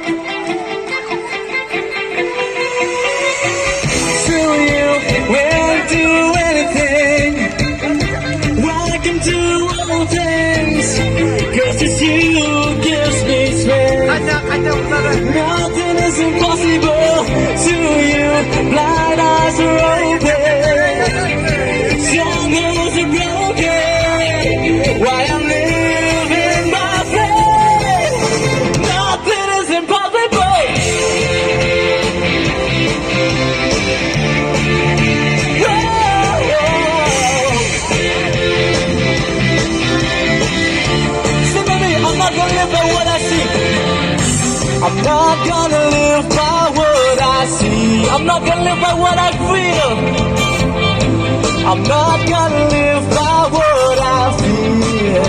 To you, we'll do anything. I can do all things. 'Cause it's you who gives me strength. Nothing is impossible to you. Blind eyes are open. Strongholds are broken. Why I'm living by faith. Nothing is impossible. Sing with me, I'm not gonna live by what I see. I'm not gonna live by what I see. I'm not gonna live by what I feel. I'm not gonna live by what I feel.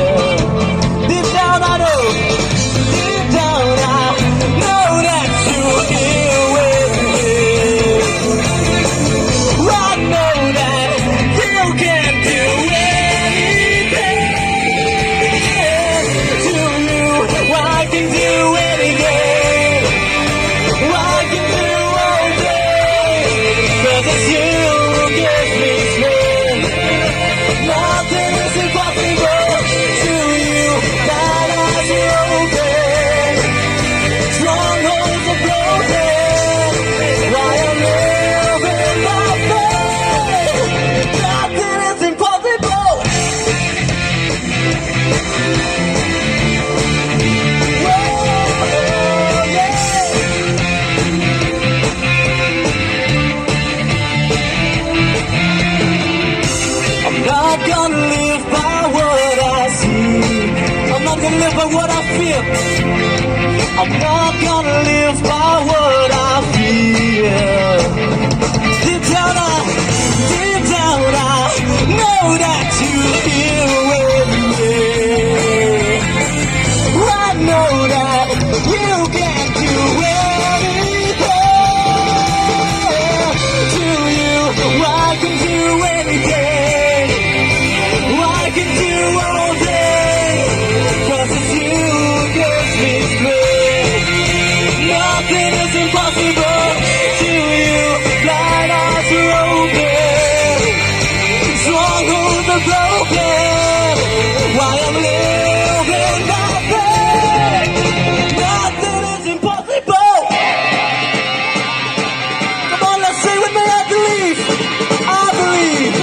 Deep down I know, deep down I know that you're here with me. I know that you can do anything. To you, I can do anything. I can do all things. 'Cause it's you who gives me strength. Nothing is impossible to you. That eyes are open. Strongholds are broken. Why I'm living by faith. Nothing is impossible. Whoa, yeah. I'm not gonna live by what I see. I'm not gonna live by what I feel. I'm not gonna live by what I feel. Deep down I know that you're here with me. I know that you can do anything. To you, I can do anything. I can do all things. 'Cause it's you who gives me strength. Nothing is impossible to you. Blind eyes are open. Strongholds are broken. Why I'm living by faith. Nothing is impossible. Come on, let's say with me, I believe. I believe.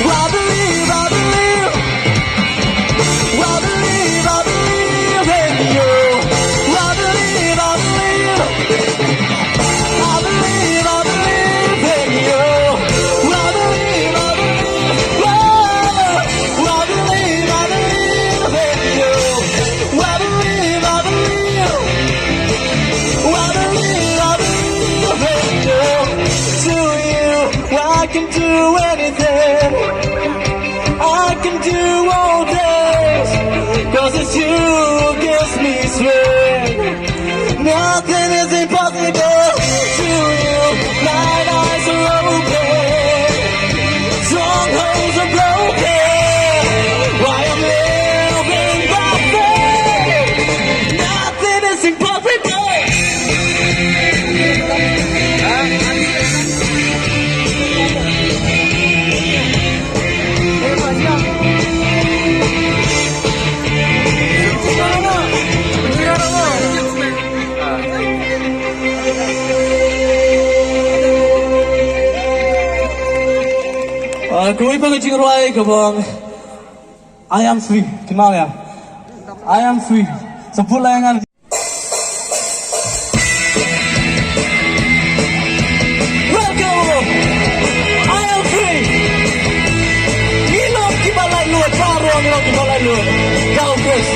I believe, I believe. I believe, I believe in you. I believe, I believe. I believe, I believe in you. I believe, I believe. Whoa. I believe, I believe in you. I believe, I believe. I believe, I believe in you. To you, I can do anything. I can do all things. 'Cause it's you who gives me strength. Nothing is impossible to you. Blind eyes are open. Strongholds are broken. Why I'm living by faith. Nothing is impossible. Kung ibang ijingruay kabang I am free. Kimao ya? I am free. Sa pulayangan. Welcome. I am free. Ilog kibalay luwag. Paro ang ilog kibalay luwag. Kau Chris.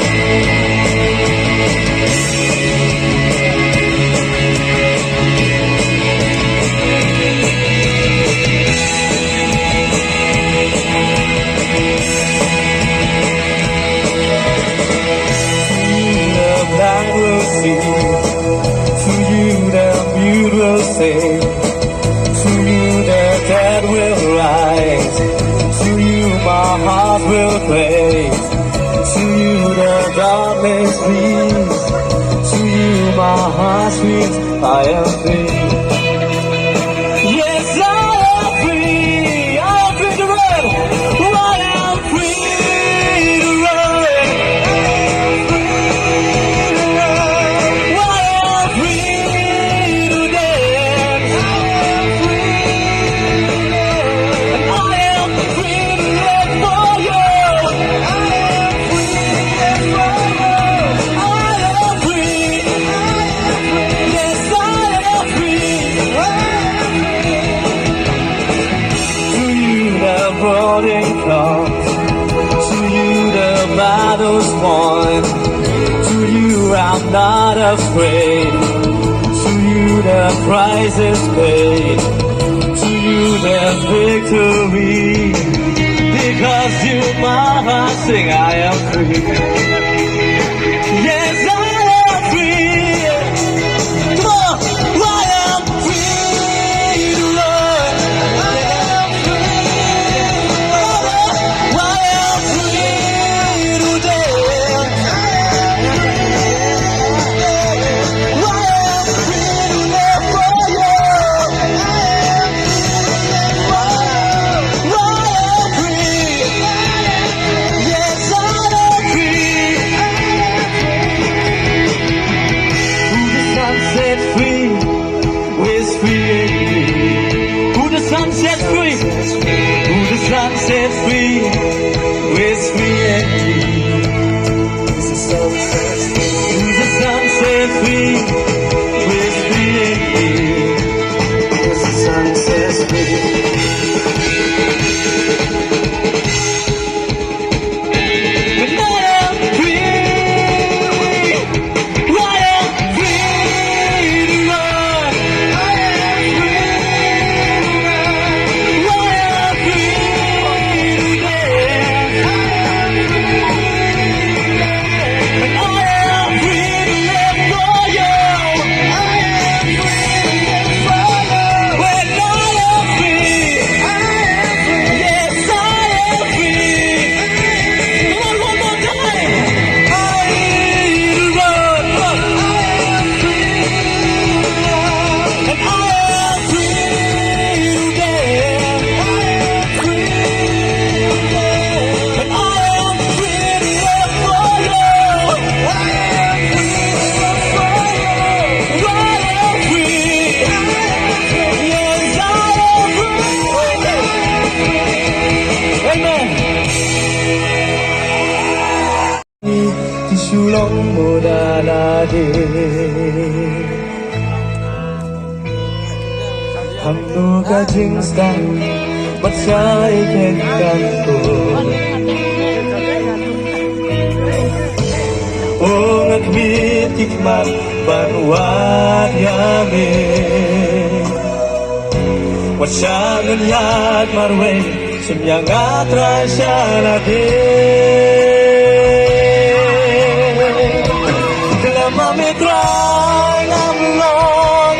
To you the mute will sing. To you the dead will rise. To you my heart will praise. I am free. Yes, I am free. I am free to run. I am free to run. I am free to dance. And I am free to live for you. To you the battle's won. To you I'm not afraid. To you the price is paid. To you there's victory. Because you my heart sing I am free. Yes, I am free. Come on, I am free to love. Set free, who the sun set free, is free indeed. Who the sun set free, is free indeed. Who the sun sets free. And I am free, I am free to run. I am free. Sulong mo na lagi Hanggang jinsan Matsay kenkan ko O nagmitik man Banwat yami Wasyang yad marway Sumyang atras siya natin Mami try I'm long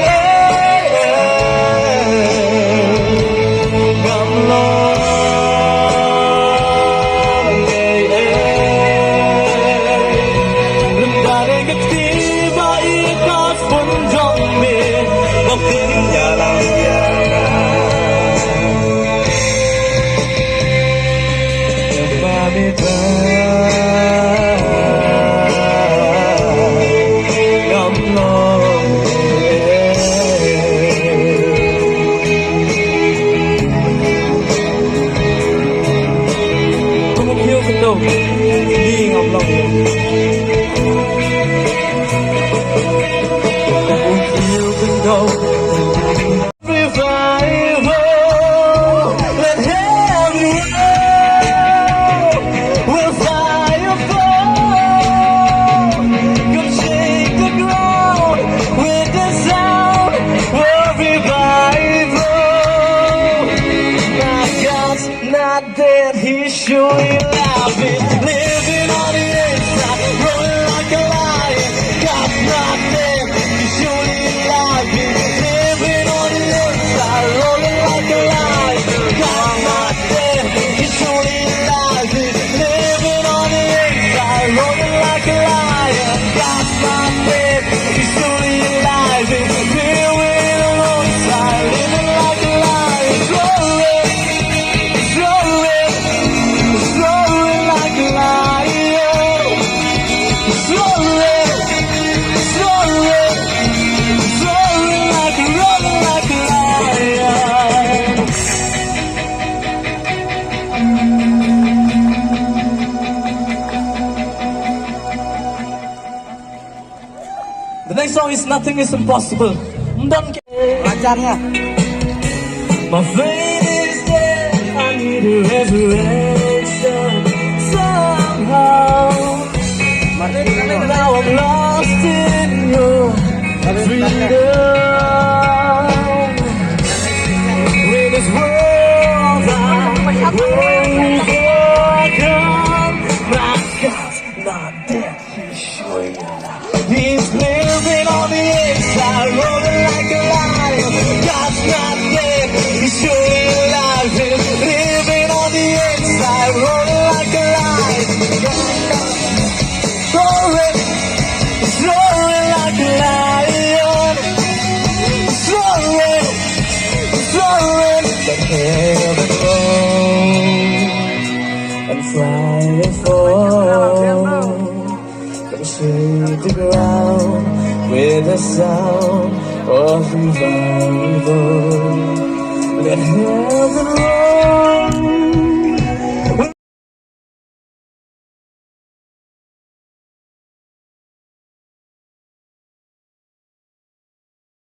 I'm long Lâm đà cái tí ba y có phun trong miền bọc tin nhà làm Mami try is nothing is impossible. Don't care. Lancarnya. My faith is dead. I need a resurrection somehow. Now I'm lost in your freedom. In this world I will overcome. My God's not dead. He's showing up. He's living on the inside, rolling like a lion. God's not dead. He's showing alive. He's living on the inside, rolling like a lion. Soaring, soaring like a lion. Soaring, soaring like heaven goes and fly and fall. Shake the ground with the sound of revival. Let heaven roll